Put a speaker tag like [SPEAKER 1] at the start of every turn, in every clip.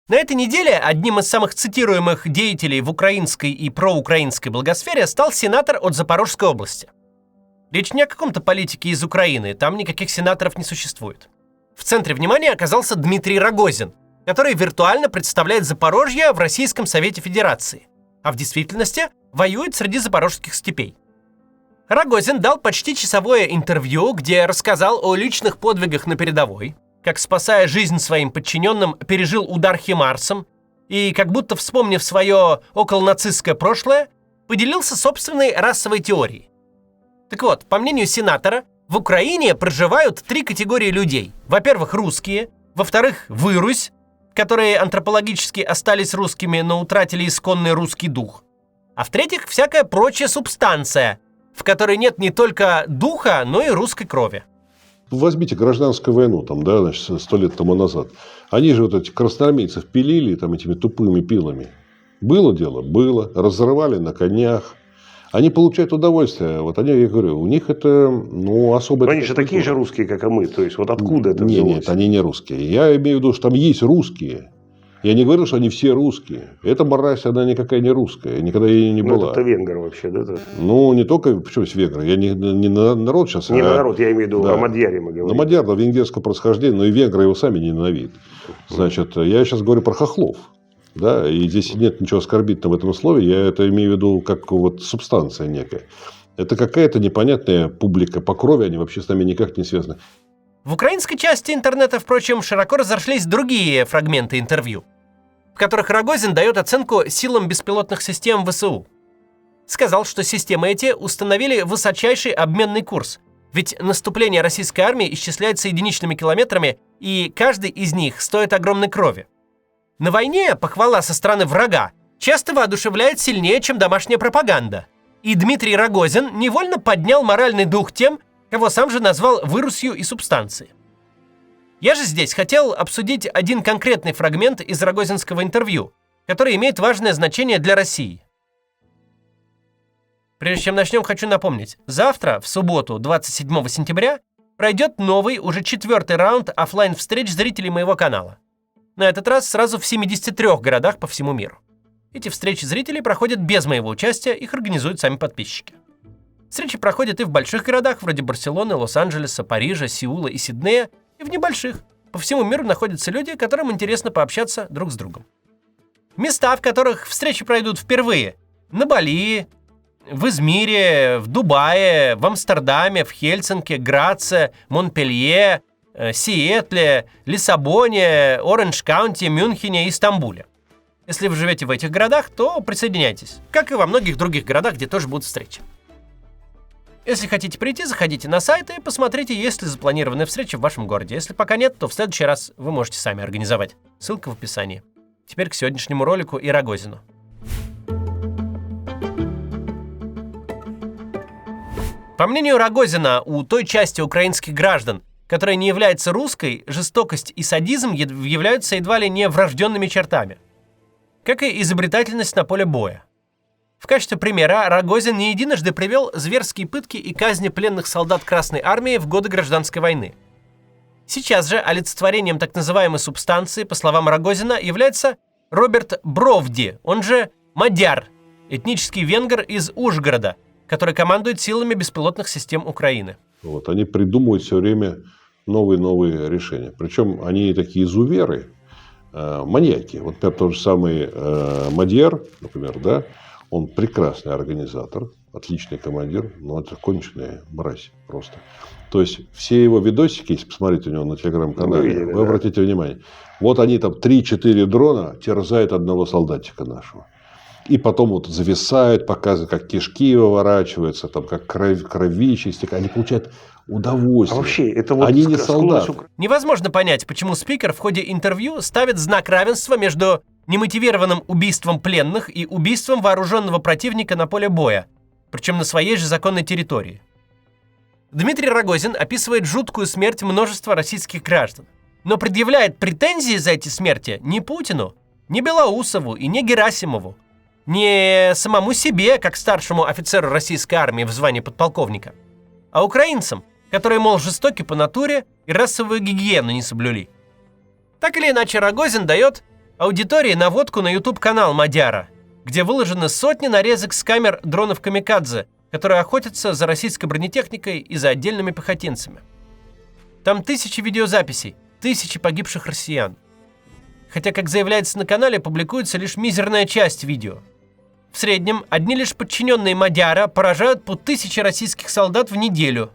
[SPEAKER 1] На этой неделе одним из самых цитируемых деятелей в украинской и проукраинской благосфере стал сенатор от Запорожской области. Речь не о каком-то политике из Украины, там никаких сенаторов не существует. В центре внимания оказался Дмитрий Рогозин, который виртуально представляет Запорожье в Российском Совете Федерации, а в действительности воюет среди запорожских степей. Рогозин дал почти часовое интервью, где рассказал о личных подвигах на передовой, как, спасая жизнь своим подчиненным, пережил удар химарсом и, как будто вспомнив свое околонацистское прошлое, поделился собственной расовой теорией. Так вот, по мнению сенатора, в Украине проживают 3 категории людей. Во-первых, русские, во-вторых, вырусь, которые антропологически остались русскими, но утратили исконный русский дух, а в-третьих, всякая прочая субстанция, в которой нет не только духа, но и русской крови.
[SPEAKER 2] Возьмите гражданскую войну, там, да, значит, 100 лет тому назад. Они же вот этих красноармейцев пилили там, этими тупыми пилами. Было дело? Было. Разрывали на конях. Они получают удовольствие. Вот они, я говорю, у них это, особо...
[SPEAKER 3] Но они же такие же русские, как и мы. То есть, вот откуда это взялось?
[SPEAKER 2] Нет, они не русские. Я имею в виду, что там есть русские. Я не говорю, что они все русские. Эта мразь, она никакая не русская. Никогда ей не была.
[SPEAKER 3] Это венгр вообще, да?
[SPEAKER 2] Не только, почему есть венгры. Я не на народ сейчас.
[SPEAKER 3] Не на народ, я имею в виду,
[SPEAKER 2] да.
[SPEAKER 3] О мадьяре мы говорим.
[SPEAKER 2] На мадьяр, венгерского происхождения, но и венгры его сами ненавидят. Значит, я сейчас говорю про хохлов. Да, и здесь нет ничего оскорбительного в этом слове. Я это имею в виду как вот субстанция некая. Это какая-то непонятная публика по крови, они вообще с нами никак не связаны.
[SPEAKER 1] В украинской части интернета, впрочем, широко разошлись другие фрагменты интервью, в которых Рогозин дает оценку силам беспилотных систем ВСУ. Сказал, что системы эти установили высочайший обменный курс, ведь наступление российской армии исчисляется единичными километрами, и каждый из них стоит огромной крови. На войне похвала со стороны врага часто воодушевляет сильнее, чем домашняя пропаганда. И Дмитрий Рогозин невольно поднял моральный дух тем, кого сам же назвал вырусью и субстанцией. Я же здесь хотел обсудить один конкретный фрагмент из рогозинского интервью, который имеет важное значение для России. Прежде чем начнем, хочу напомнить. Завтра, в субботу, 27 сентября, пройдет новый, уже 4-й раунд офлайн-встреч зрителей моего канала. На этот раз сразу в 73 городах по всему миру. Эти встречи зрителей проходят без моего участия, их организуют сами подписчики. Встречи проходят и в больших городах, вроде Барселоны, Лос-Анджелеса, Парижа, Сеула и Сиднея, и в небольших. По всему миру находятся люди, которым интересно пообщаться друг с другом. Места, в которых встречи пройдут впервые: на Бали, в Измире, в Дубае, в Амстердаме, в Хельсинки, Граце, Монпелье, Сиэтле, Лиссабоне, Оранж-Каунти, Мюнхене и Стамбуле. Если вы живете в этих городах, то присоединяйтесь, как и во многих других городах, где тоже будут встречи. Если хотите прийти, заходите на сайт и посмотрите, есть ли запланированные встречи в вашем городе. Если пока нет, то в следующий раз вы можете сами организовать. Ссылка в описании. Теперь к сегодняшнему ролику и Рогозину. По мнению Рогозина, у той части украинских граждан, которая не является русской, жестокость и садизм являются едва ли не врожденными чертами, как и изобретательность на поле боя. В качестве примера Рогозин не единожды привел зверские пытки и казни пленных солдат Красной Армии в годы Гражданской войны. Сейчас же олицетворением так называемой субстанции, по словам Рогозина, является Роберт Бровди, он же Мадьяр, этнический венгр из Ужгорода, который командует силами беспилотных систем Украины.
[SPEAKER 2] Вот, они придумывают все время новые решения. Причем они такие изуверы, маньяки. Вот, например, тот же самый Мадьяр, например, да, он прекрасный организатор, отличный командир, но это конченая мразь просто. То есть, все его видосики, если посмотреть у него на телеграм-канале, вы обратите внимание, вот они там 3-4 дрона терзают одного солдатика нашего. И потом вот зависают, показывают, как кишки выворачиваются, там, как кровище истекает. Они получают удовольствие.
[SPEAKER 3] А вообще, это вот
[SPEAKER 2] они не солдаты.
[SPEAKER 1] Невозможно понять, почему спикер в ходе интервью ставит знак равенства между немотивированным убийством пленных и убийством вооруженного противника на поле боя, причем на своей же законной территории. Дмитрий Рогозин описывает жуткую смерть множества российских граждан, но предъявляет претензии за эти смерти не Путину, не Белоусову и не Герасимову, не самому себе, как старшему офицеру российской армии в звании подполковника, а украинцам, которые, мол, жестоки по натуре и расовую гигиену не соблюли. Так или иначе, Рогозин дает Аудитории наводку на YouTube-канал Мадяра, где выложены сотни нарезок с камер дронов «Камикадзе», которые охотятся за российской бронетехникой и за отдельными пехотинцами. Там тысячи видеозаписей, тысячи погибших россиян. Хотя, как заявляется на канале, публикуется лишь мизерная часть видео. В среднем одни лишь подчиненные Мадяра поражают по 1000 российских солдат в неделю.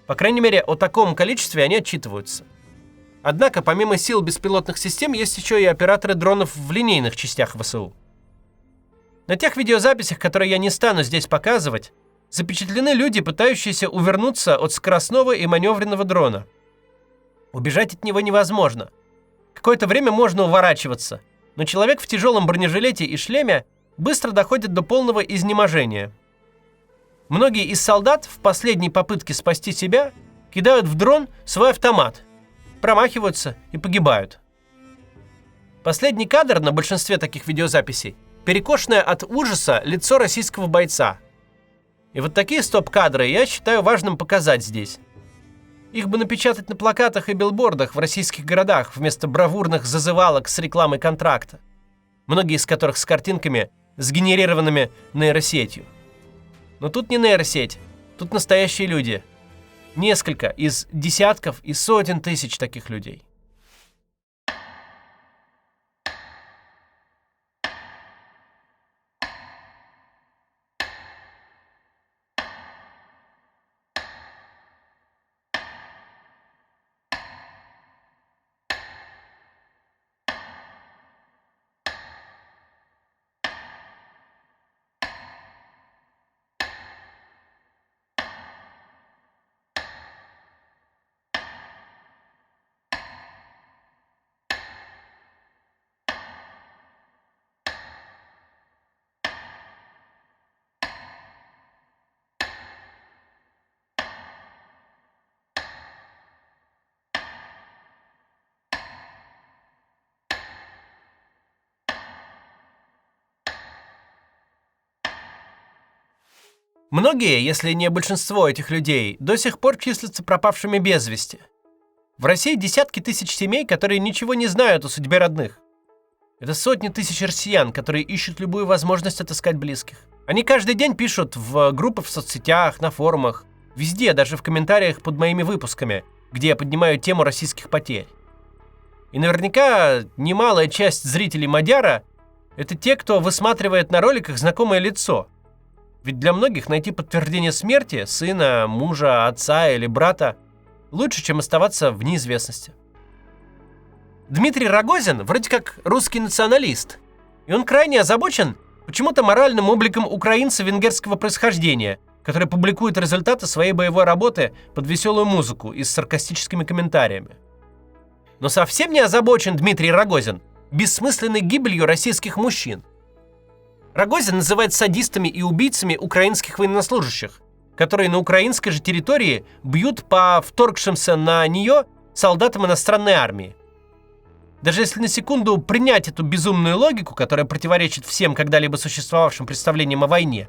[SPEAKER 1] По крайней мере, о таком количестве они отчитываются. Однако, помимо сил беспилотных систем, есть еще и операторы дронов в линейных частях ВСУ. На тех видеозаписях, которые я не стану здесь показывать, запечатлены люди, пытающиеся увернуться от скоростного и маневренного дрона. Убежать от него невозможно. Какое-то время можно уворачиваться, но человек в тяжелом бронежилете и шлеме быстро доходит до полного изнеможения. Многие из солдат в последней попытке спасти себя кидают в дрон свой автомат, промахиваются и погибают. Последний кадр на большинстве таких видеозаписей – перекошенное от ужаса лицо российского бойца. И вот такие стоп-кадры я считаю важным показать здесь. Их бы напечатать на плакатах и билбордах в российских городах вместо бравурных зазывалок с рекламой контракта, многие из которых с картинками, сгенерированными нейросетью. Но тут не нейросеть, тут настоящие люди. Несколько из десятков и сотен тысяч таких людей. Многие, если не большинство этих людей, до сих пор числятся пропавшими без вести. В России десятки тысяч семей, которые ничего не знают о судьбе родных. Это сотни тысяч россиян, которые ищут любую возможность отыскать близких. Они каждый день пишут в группы в соцсетях, на форумах, везде, даже в комментариях под моими выпусками, где я поднимаю тему российских потерь. И наверняка немалая часть зрителей Мадяра – это те, кто высматривает на роликах знакомое лицо. Ведь для многих найти подтверждение смерти сына, мужа, отца или брата лучше, чем оставаться в неизвестности. Дмитрий Рогозин вроде как русский националист, и он крайне озабочен почему-то моральным обликом украинца венгерского происхождения, который публикует результаты своей боевой работы под веселую музыку и с саркастическими комментариями. Но совсем не озабочен Дмитрий Рогозин бессмысленной гибелью российских мужчин. Рогозин называет садистами и убийцами украинских военнослужащих, которые на украинской же территории бьют по вторгшимся на нее солдатам иностранной армии. Даже если на секунду принять эту безумную логику, которая противоречит всем когда-либо существовавшим представлениям о войне,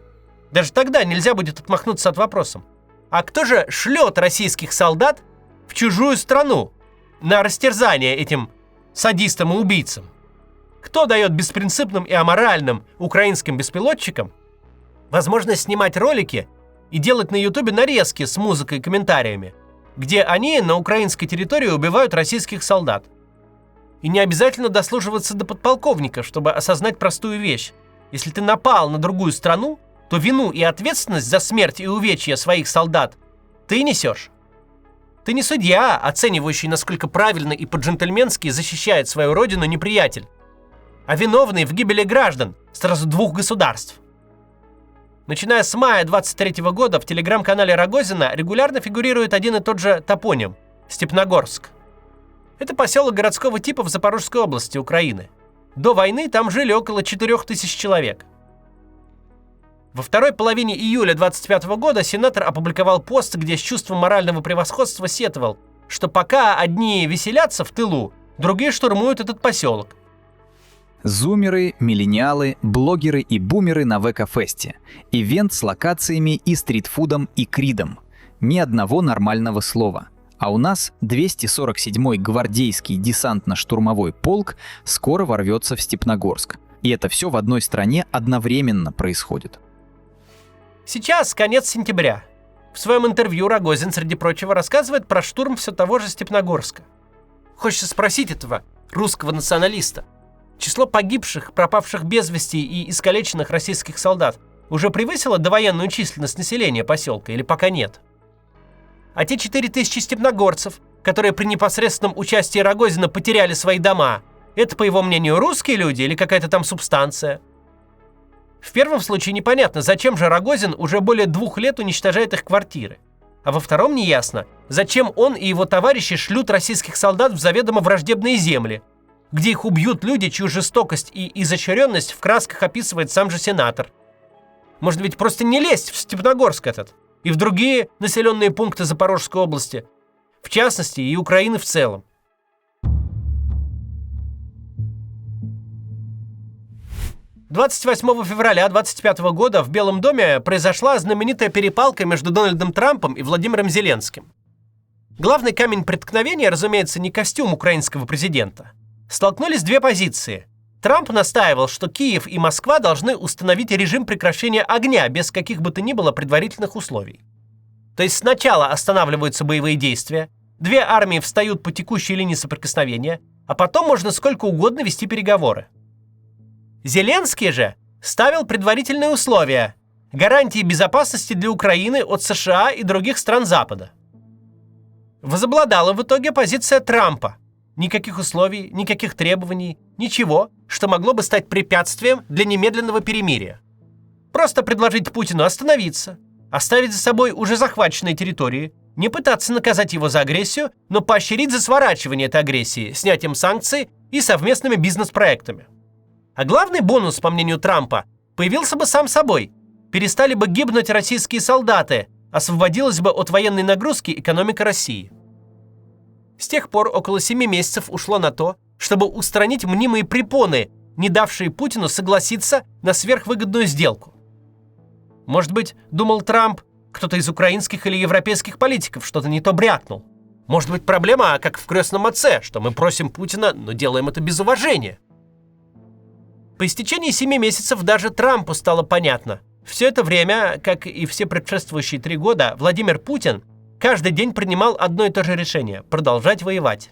[SPEAKER 1] даже тогда нельзя будет отмахнуться от вопроса: а кто же шлет российских солдат в чужую страну на растерзание этим садистам и убийцам? Кто дает беспринципным и аморальным украинским беспилотчикам возможность снимать ролики и делать на Ютубе нарезки с музыкой и комментариями, где они на украинской территории убивают российских солдат? И не обязательно дослуживаться до подполковника, чтобы осознать простую вещь. Если ты напал на другую страну, то вину и ответственность за смерть и увечья своих солдат ты несешь. Ты не судья, оценивающий, насколько правильно и по-джентльменски защищает свою родину неприятель, а виновный в гибели граждан сразу двух государств. Начиная с мая 23 года в телеграм-канале Рогозина регулярно фигурирует один и тот же топоним – Степногорск. Это поселок городского типа в Запорожской области, Украины. До войны там жили около 4000 человек. Во второй половине июля 25 года сенатор опубликовал пост, где с чувством морального превосходства сетовал, что пока одни веселятся в тылу, другие штурмуют этот поселок.
[SPEAKER 4] Зумеры, миллениалы, блогеры и бумеры на ВК-фесте. Ивент с локациями и стритфудом, и кридом. Ни одного нормального слова. А у нас 247-й гвардейский десантно-штурмовой полк скоро ворвется в Степногорск. И это все в одной стране одновременно происходит.
[SPEAKER 1] Сейчас конец сентября. В своем интервью Рогозин, среди прочего, рассказывает про штурм все того же Степногорска. Хочется спросить этого русского националиста. Число погибших, пропавших без вести и искалеченных российских солдат уже превысило довоенную численность населения поселка или пока нет? А те 4000 степногорцев, которые при непосредственном участии Рогозина потеряли свои дома, это, по его мнению, русские люди или какая-то там субстанция? В первом случае непонятно, зачем же Рогозин уже более 2 лет уничтожает их квартиры. А во втором неясно, зачем он и его товарищи шлют российских солдат в заведомо враждебные земли, где их убьют люди, чью жестокость и изощренность в красках описывает сам же сенатор. Можно ведь просто не лезть в Степногорск этот и в другие населенные пункты Запорожской области, в частности и Украины в целом. — 28 февраля 2025 года в Белом доме произошла знаменитая перепалка между Дональдом Трампом и Владимиром Зеленским. Главный камень преткновения, разумеется, не костюм украинского президента. Столкнулись две позиции. Трамп настаивал, что Киев и Москва должны установить режим прекращения огня без каких бы то ни было предварительных условий. То есть сначала останавливаются боевые действия, две армии встают по текущей линии соприкосновения, а потом можно сколько угодно вести переговоры. Зеленский же ставил предварительные условия – гарантии безопасности для Украины от США и других стран Запада. Возобладала в итоге позиция Трампа. Никаких условий, никаких требований, ничего, что могло бы стать препятствием для немедленного перемирия. Просто предложить Путину остановиться, оставить за собой уже захваченные территории, не пытаться наказать его за агрессию, но поощрить за сворачивание этой агрессии, снятием санкций и совместными бизнес-проектами. А главный бонус, по мнению Трампа, появился бы сам собой. Перестали бы гибнуть российские солдаты, освободилась бы от военной нагрузки экономика России. С тех пор около 7 месяцев ушло на то, чтобы устранить мнимые препоны, не давшие Путину согласиться на сверхвыгодную сделку. Может быть, думал Трамп, кто-то из украинских или европейских политиков что-то не то брякнул. Может быть, проблема, как в «Крестном отце», что мы просим Путина, но делаем это без уважения. По истечении 7 месяцев даже Трампу стало понятно. Все это время, как и все предшествующие 3 года, Владимир Путин каждый день принимал одно и то же решение – продолжать воевать.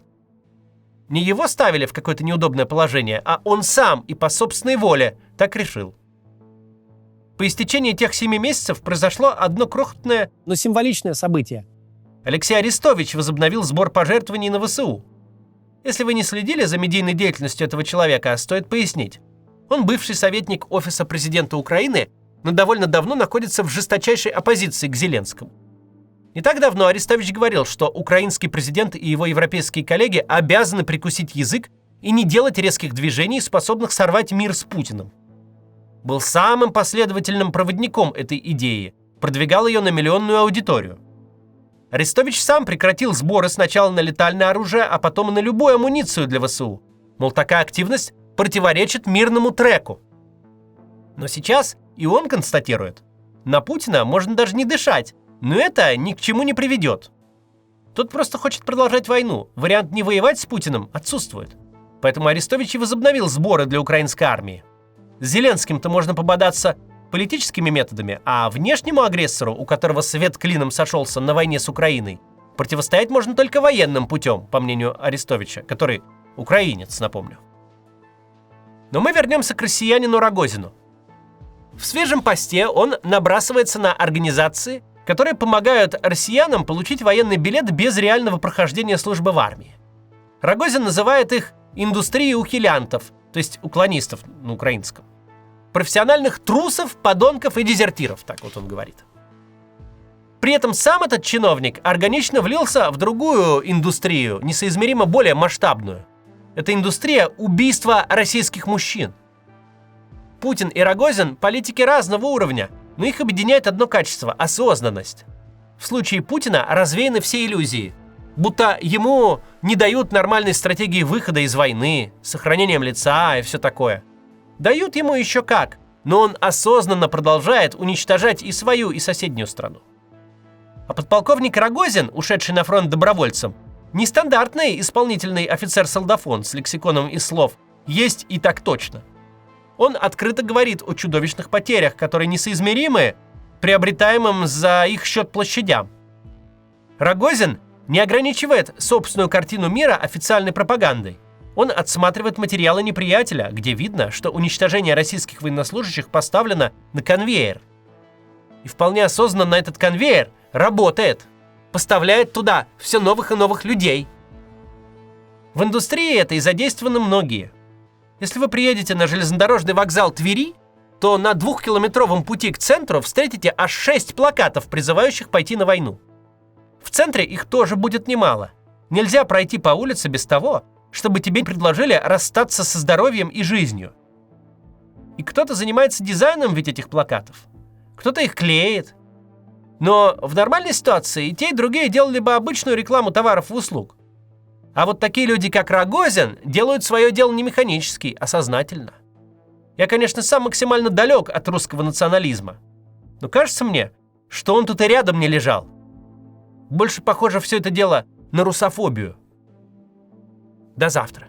[SPEAKER 1] Не его ставили в какое-то неудобное положение, а он сам и по собственной воле так решил. По истечении тех 7 месяцев произошло одно крохотное,
[SPEAKER 5] но символичное событие.
[SPEAKER 1] Алексей Арестович возобновил сбор пожертвований на ВСУ. Если вы не следили за медийной деятельностью этого человека, стоит пояснить. Он бывший советник Офиса президента Украины, но довольно давно находится в жесточайшей оппозиции к Зеленскому. Не так давно Арестович говорил, что украинский президент и его европейские коллеги обязаны прикусить язык и не делать резких движений, способных сорвать мир с Путиным. Был самым последовательным проводником этой идеи, продвигал ее на миллионную аудиторию. Арестович сам прекратил сборы сначала на летальное оружие, а потом и на любую амуницию для ВСУ. Мол, такая активность противоречит мирному треку. Но сейчас и он констатирует, на Путина можно даже не дышать, но это ни к чему не приведет. Тот просто хочет продолжать войну, вариант не воевать с Путиным отсутствует. Поэтому Арестович и возобновил сборы для украинской армии. С Зеленским-то можно пободаться политическими методами, а внешнему агрессору, у которого свет клином сошелся на войне с Украиной, противостоять можно только военным путем, по мнению Арестовича, который украинец, напомню. Но мы вернемся к россиянину Рогозину. В свежем посте он набрасывается на организации, которые помогают россиянам получить военный билет без реального прохождения службы в армии. Рогозин называет их индустрией ухилянтов, то есть уклонистов на украинском. Профессиональных трусов, подонков и дезертиров, так вот он говорит. При этом сам этот чиновник органично влился в другую индустрию, несоизмеримо более масштабную. Это индустрия убийства российских мужчин. Путин и Рогозин – политики разного уровня, но их объединяет одно качество – осознанность. В случае Путина развеяны все иллюзии, будто ему не дают нормальной стратегии выхода из войны, сохранением лица и все такое. Дают ему еще как, но он осознанно продолжает уничтожать и свою, и соседнюю страну. А подполковник Рогозин, ушедший на фронт добровольцем, нестандартный исполнительный офицер-солдафон с лексиконом из слов «есть и так точно». Он открыто говорит о чудовищных потерях, которые несоизмеримы приобретаемым за их счет площадям. Рогозин не ограничивает собственную картину мира официальной пропагандой. Он отсматривает материалы неприятеля, где видно, что уничтожение российских военнослужащих поставлено на конвейер. И вполне осознанно этот конвейер работает, поставляет туда все новых и новых людей. В индустрии этой задействованы многие. Если вы приедете на железнодорожный вокзал Твери, то на 2-километровом пути к центру встретите аж 6 плакатов, призывающих пойти на войну. В центре их тоже будет немало. Нельзя пройти по улице без того, чтобы тебе предложили расстаться со здоровьем и жизнью. И кто-то занимается дизайном ведь этих плакатов. Кто-то их клеит. Но в нормальной ситуации и те, и другие делали бы обычную рекламу товаров и услуг. А вот такие люди, как Рогозин, делают свое дело не механически, а сознательно. Я, конечно, сам максимально далек от русского национализма. Но кажется мне, что он тут и рядом не лежал. Больше похоже все это дело на русофобию. До завтра.